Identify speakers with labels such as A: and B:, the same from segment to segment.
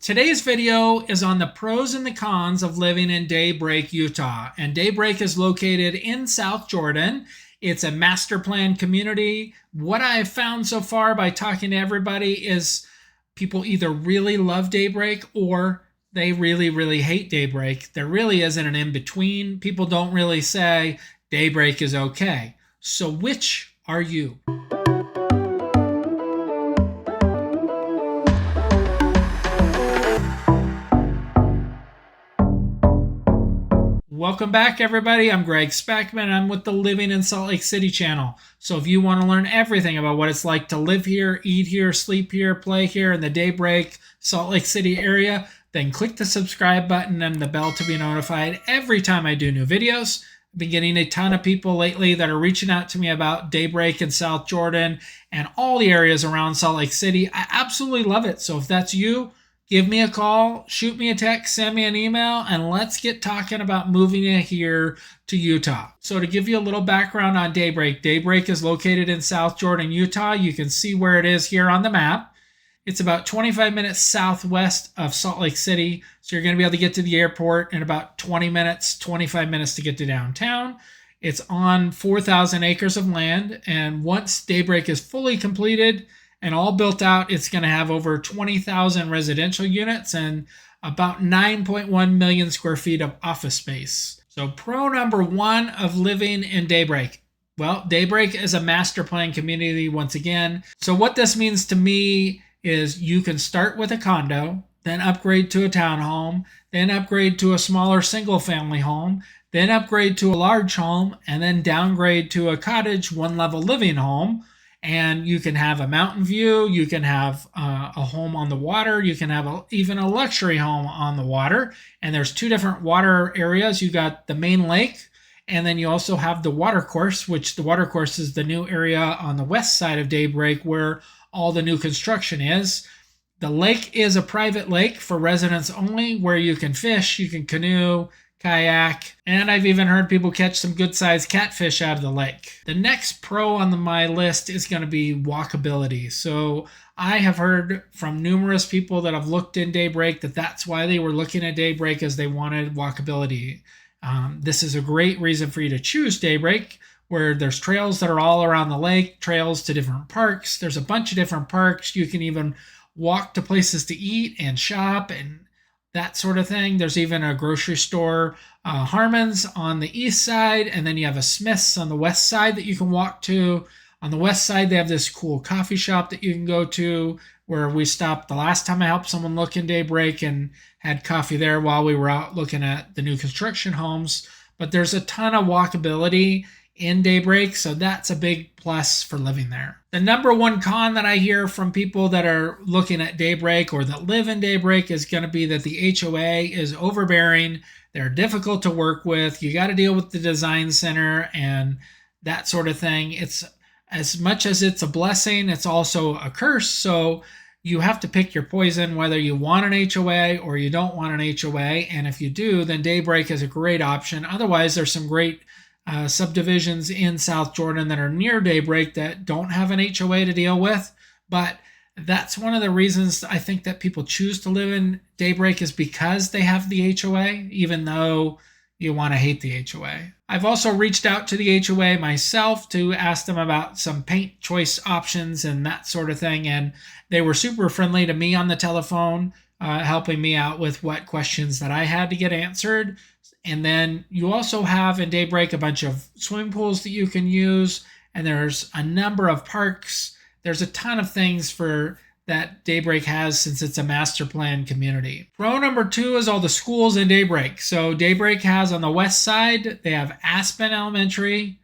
A: Today's video is on the pros and the cons of living in Daybreak, Utah. And Daybreak is located in South Jordan. It's a master plan community. What I've found so far by talking to everybody is people either really love Daybreak or they really, really hate Daybreak. There really isn't an in-between. People don't really say Daybreak is okay. So which are you? Welcome back, everybody. I'm Greg Speckman. I'm with the Living in Salt Lake City channel. So if you want to learn everything about what it's like to live here, eat here, sleep here, play here in the Daybreak Salt Lake City area, then click the subscribe button and the bell to be notified every time I do new videos. I've been getting a ton of people lately that are reaching out to me about Daybreak in South Jordan and all the areas around Salt Lake City. I absolutely love it. So if that's you, give me a call, shoot me a text, send me an email, and let's get talking about moving in here to Utah. So to give you a little background on Daybreak, Daybreak is located in South Jordan, Utah. You can see where it is here on the map. It's about 25 minutes southwest of Salt Lake City. So you're going to be able to get to the airport in about 20 minutes, 25 minutes to get to downtown. It's on 4,000 acres of land. And once Daybreak is fully completed and all built out, it's going to have over 20,000 residential units and about 9.1 million square feet of office space. So pro number one of living in Daybreak. Well, Daybreak is a master plan community once again. So what this means to me is you can start with a condo, then upgrade to a townhome, then upgrade to a smaller single family home, then upgrade to a large home, and then downgrade to a cottage one level living home. And you can have a mountain view, you can have a home on the water, you can have even a luxury home on the water. And there's two different water areas. You got the main lake, and then you also have the water course, which the water course is the new area on the west side of Daybreak where all the new construction is. The lake is a private lake for residents only where you can fish, you can canoe, kayak, and I've even heard people catch some good-sized catfish out of the lake. The next pro on my list is going to be walkability. So I have heard from numerous people that have looked in Daybreak that that's why they were looking at Daybreak, as they wanted walkability. This is a great reason for you to choose Daybreak, where there's trails that are all around the lake, trails to different parks. There's a bunch of different parks. You can even walk to places to eat and shop and that sort of thing. There's even a grocery store, Harmon's on the east side, and then you have a Smith's on the west side that you can walk to. On the west side, they have this cool coffee shop that you can go to, where we stopped the last time I helped someone look in Daybreak and had coffee there while we were out looking at the new construction homes. But there's a ton of walkability in Daybreak, so that's a big plus for living there. The number one con that I hear from people that are looking at Daybreak or that live in Daybreak is going to be that the HOA is overbearing. They're difficult to work with. You got to deal with the design center and that sort of thing. It's as much as it's a blessing, it's also a curse. So you have to pick your poison, whether you want an HOA or you don't want an HOA. And if you do, then Daybreak is a great option. Otherwise, there's some great subdivisions in South Jordan that are near Daybreak that don't have an HOA to deal with. But that's one of the reasons I think that people choose to live in Daybreak, is because they have the HOA, even though you want to hate the HOA. I've also reached out to the HOA myself to ask them about some paint choice options and that sort of thing. And they were super friendly to me on the telephone, helping me out with what questions that I had to get answered. And then you also have in Daybreak a bunch of swimming pools that you can use, and there's a number of parks. There's a ton of things for that Daybreak has, since it's a master plan community. Pro number two is all the schools in Daybreak. So Daybreak has on the west side, they have Aspen Elementary,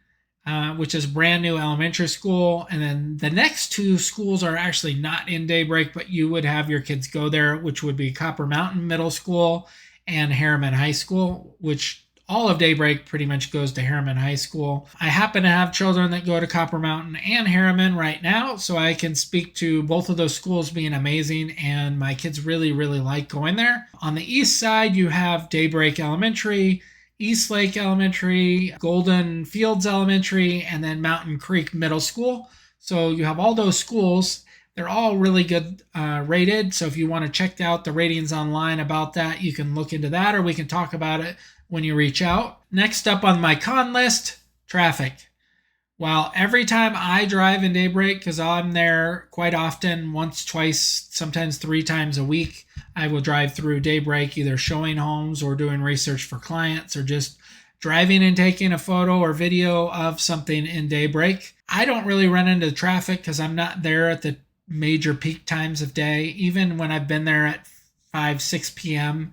A: which is brand new elementary school. And then the next two schools are actually not in Daybreak, but you would have your kids go there, which would be Copper Mountain Middle School and Harriman High School, which all of Daybreak pretty much goes to Harriman High School. I happen to have children that go to Copper Mountain and Harriman right now, so I can speak to both of those schools being amazing, and my kids really, really like going there. On the east side, you have Daybreak Elementary, East Lake Elementary, Golden Fields Elementary, and then Mountain Creek Middle School. So you have all those schools. They're all really good rated. So if you want to check out the ratings online about that, you can look into that, or we can talk about it when you reach out. Next up on my con list, traffic. Well, every time I drive in Daybreak, because I'm there quite often, once, twice, sometimes 3 times a week, I will drive through Daybreak, either showing homes or doing research for clients or just driving and taking a photo or video of something in Daybreak. I don't really run into traffic because I'm not there at the major peak times of day. Even when I've been there at 5, 6 p.m.,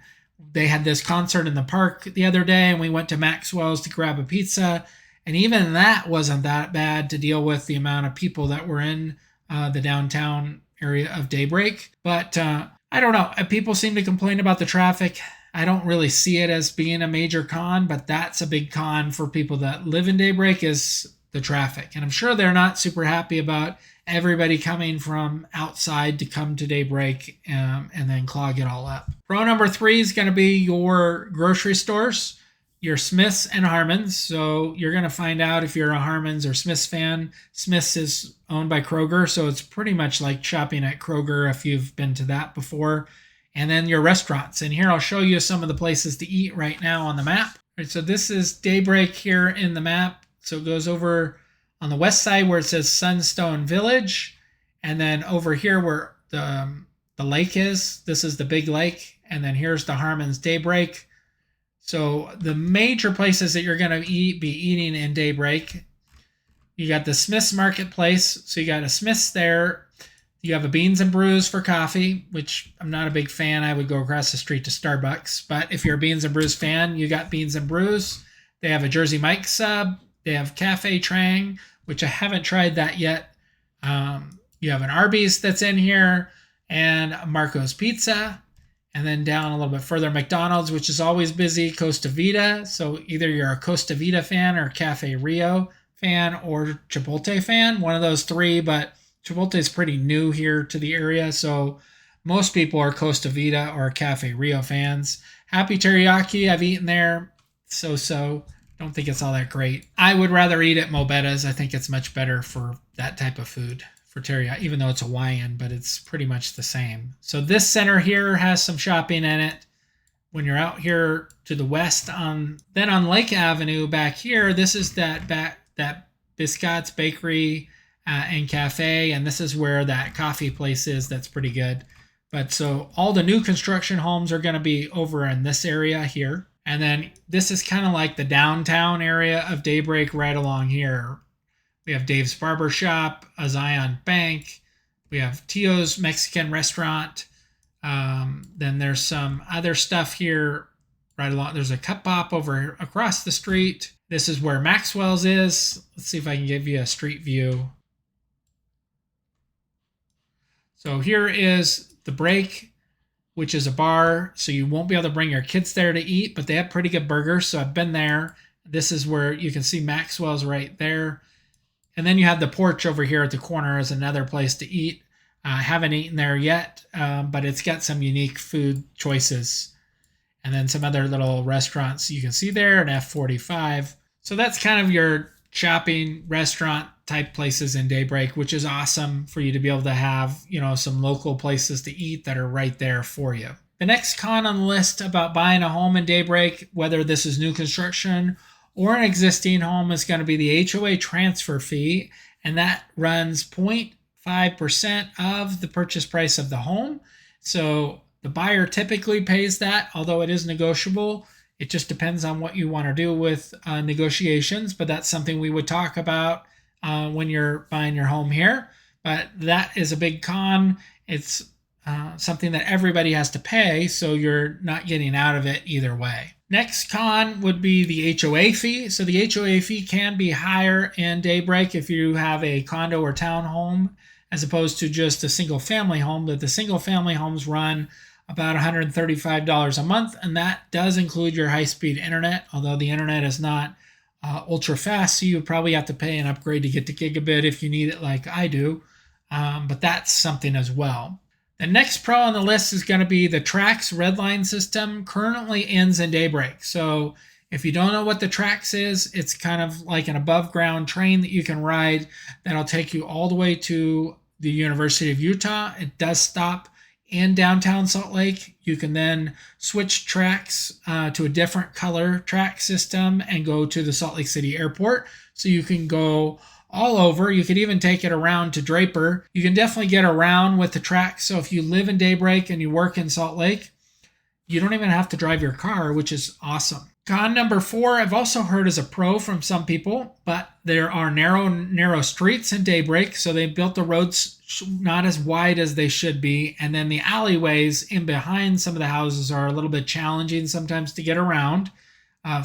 A: they had this concert in the park the other day, and we went to Maxwell's to grab a pizza. And even that wasn't that bad to deal with the amount of people that were in the downtown area of Daybreak. But I don't know. People seem to complain about the traffic. I don't really see it as being a major con, but that's a big con for people that live in Daybreak is the traffic. And I'm sure they're not super happy about everybody coming from outside to come to Daybreak and then clog it all up. Pro number 3 is going to be your grocery stores. Your Smiths and Harmons. So you're going to find out if you're a Harmons or Smiths fan. Smiths is owned by Kroger, so it's pretty much like shopping at Kroger if you've been to that before. And then your restaurants. And here I'll show you some of the places to eat right now on the map. All right, so this is Daybreak here in the map. So it goes over on the west side where it says Sunstone Village. And then over here where the lake is, this is the big lake. And then here's the Harmons Daybreak. So the major places that you're going to be eating in Daybreak, you got the Smith's Marketplace. So you got a Smith's there. You have a Beans and Brews for coffee, which I'm not a big fan. I would go across the street to Starbucks. But if you're a Beans and Brews fan, you got Beans and Brews. They have a Jersey Mike sub. They have Cafe Trang, which I haven't tried that yet. You have an Arby's that's in here and Marco's Pizza. And then down a little bit further, McDonald's, which is always busy, Costa Vida. So either you're a Costa Vida fan or Cafe Rio fan or Chipotle fan, one of those 3. But Chipotle is pretty new here to the area. So most people are Costa Vida or Cafe Rio fans. Happy Teriyaki, I've eaten there. So. Don't think it's all that great. I would rather eat at Mobetta's. I think it's much better for that type of food. For teriyaki, even though it's Hawaiian, but it's pretty much the same. So this center here has some shopping in it. When you're out here to the west, then on Lake Avenue back here, this is that Biscott's Bakery and Cafe, and this is where that coffee place is. That's pretty good. But so all the new construction homes are going to be over in this area here, and then this is kind of like the downtown area of Daybreak right along here. We have Dave's Barber Shop, a Zion Bank. We have Tio's Mexican Restaurant. Then there's some other stuff here right along. There's a Cup Pop over across the street. This is where Maxwell's is. Let's see if I can give you a street view. So here is The Break, which is a bar. So you won't be able to bring your kids there to eat, but they have pretty good burgers. So I've been there. This is where you can see Maxwell's right there. And then you have the porch over here at the corner as another place to eat. I haven't eaten there yet, but it's got some unique food choices. And then some other little restaurants you can see there, an F45. So that's kind of your shopping restaurant type places in Daybreak, which is awesome for you to be able to have, some local places to eat that are right there for you. The next con on the list about buying a home in Daybreak, whether this is new construction or an existing home, is going to be the HOA transfer fee, and that runs 0.5% of the purchase price of the home. So the buyer typically pays that, although it is negotiable. It just depends on what you want to do with negotiations, but that's something we would talk about when you're buying your home here. But that is a big con. It's something that everybody has to pay, so you're not getting out of it either way. Next con would be the HOA fee. So the HOA fee can be higher in Daybreak if you have a condo or townhome as opposed to just a single family home. But the single family homes run about $135 a month, and that does include your high-speed internet, although the internet is not ultra fast, so you would probably have to pay an upgrade to get to gigabit if you need it like I do, but that's something as well. The next pro on the list is going to be the TRAX red line system. Currently ends in Daybreak. So if you don't know what the TRAX is, it's kind of like an above ground train that you can ride that'll take you all the way to the University of Utah. It does stop in downtown Salt Lake. You can then switch tracks to a different color track system and go to the Salt Lake City airport. So you can go all over. You could even take it around to Draper. You can definitely get around with the track. So if you live in Daybreak and you work in Salt Lake, you don't even have to drive your car, which is awesome. Con number 4, I've also heard as a pro from some people, but there are narrow streets in Daybreak, so they built the roads not as wide as they should be, and then the alleyways in behind some of the houses are a little bit challenging sometimes to get around.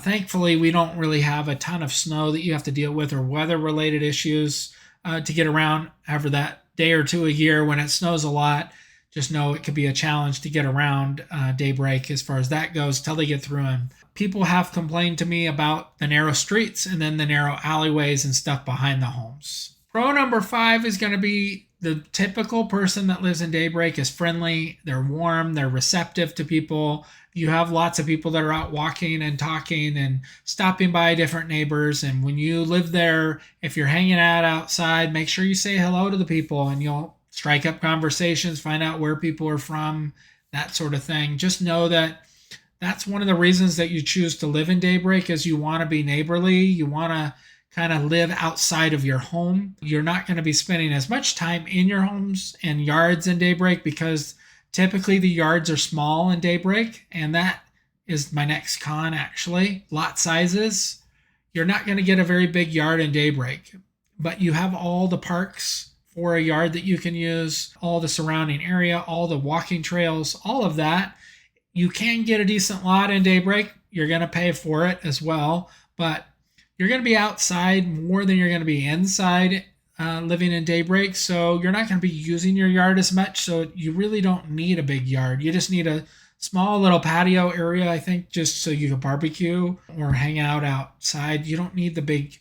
A: Thankfully, we don't really have a ton of snow that you have to deal with or weather-related issues to get around. However, that day or two a year when it snows a lot, just know it could be a challenge to get around Daybreak as far as that goes till they get through them. People have complained to me about the narrow streets and then the narrow alleyways and stuff behind the homes. Pro number 5 is going to be the typical person that lives in Daybreak is friendly. They're warm. They're receptive to people. You have lots of people that are out walking and talking and stopping by different neighbors. And when you live there, if you're hanging out outside, make sure you say hello to the people and you'll strike up conversations, find out where people are from, that sort of thing. Just know that that's one of the reasons that you choose to live in Daybreak is you want to be neighborly. You want to kind of live outside of your home. You're not going to be spending as much time in your homes and yards in Daybreak because typically the yards are small in Daybreak. And that is my next con, actually. Lot sizes. You're not going to get a very big yard in Daybreak, but you have all the parks for a yard that you can use, all the surrounding area, all the walking trails, all of that. You can get a decent lot in Daybreak. You're going to pay for it as well, but you're going to be outside more than you're going to be inside living in Daybreak. So you're not going to be using your yard as much. So you really don't need a big yard. You just need a small little patio area, I think, just so you can barbecue or hang out outside. You don't need the big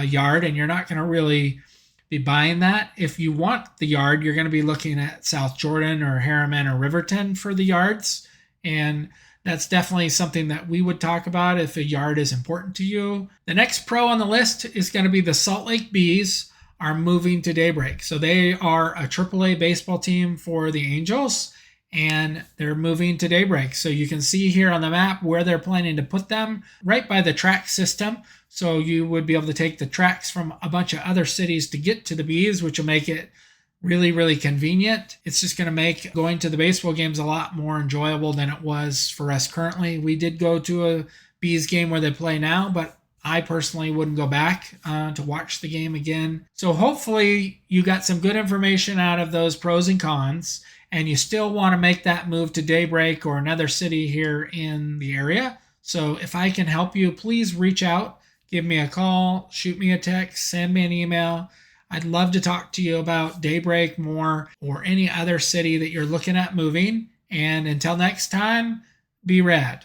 A: yard, and you're not going to really be buying that. If you want the yard, you're going to be looking at South Jordan or Harriman or Riverton for the yards. And that's definitely something that we would talk about if a yard is important to you. The next pro on the list is going to be the Salt Lake Bees are moving to Daybreak. So they are a AAA baseball team for the Angels, and they're moving to Daybreak. So you can see here on the map where they're planning to put them, right by the track system. So you would be able to take the tracks from a bunch of other cities to get to the Bees, which will make it really, really convenient. It's just going to make going to the baseball games a lot more enjoyable than it was for us currently. We did go to a Bees game where they play now, but I personally wouldn't go back to watch the game again. So hopefully you got some good information out of those pros and cons, and you still want to make that move to Daybreak or another city here in the area. So if I can help you, please reach out, give me a call, shoot me a text, send me an email. I'd love to talk to you about Daybreak more or any other city that you're looking at moving. And until next time, be rad.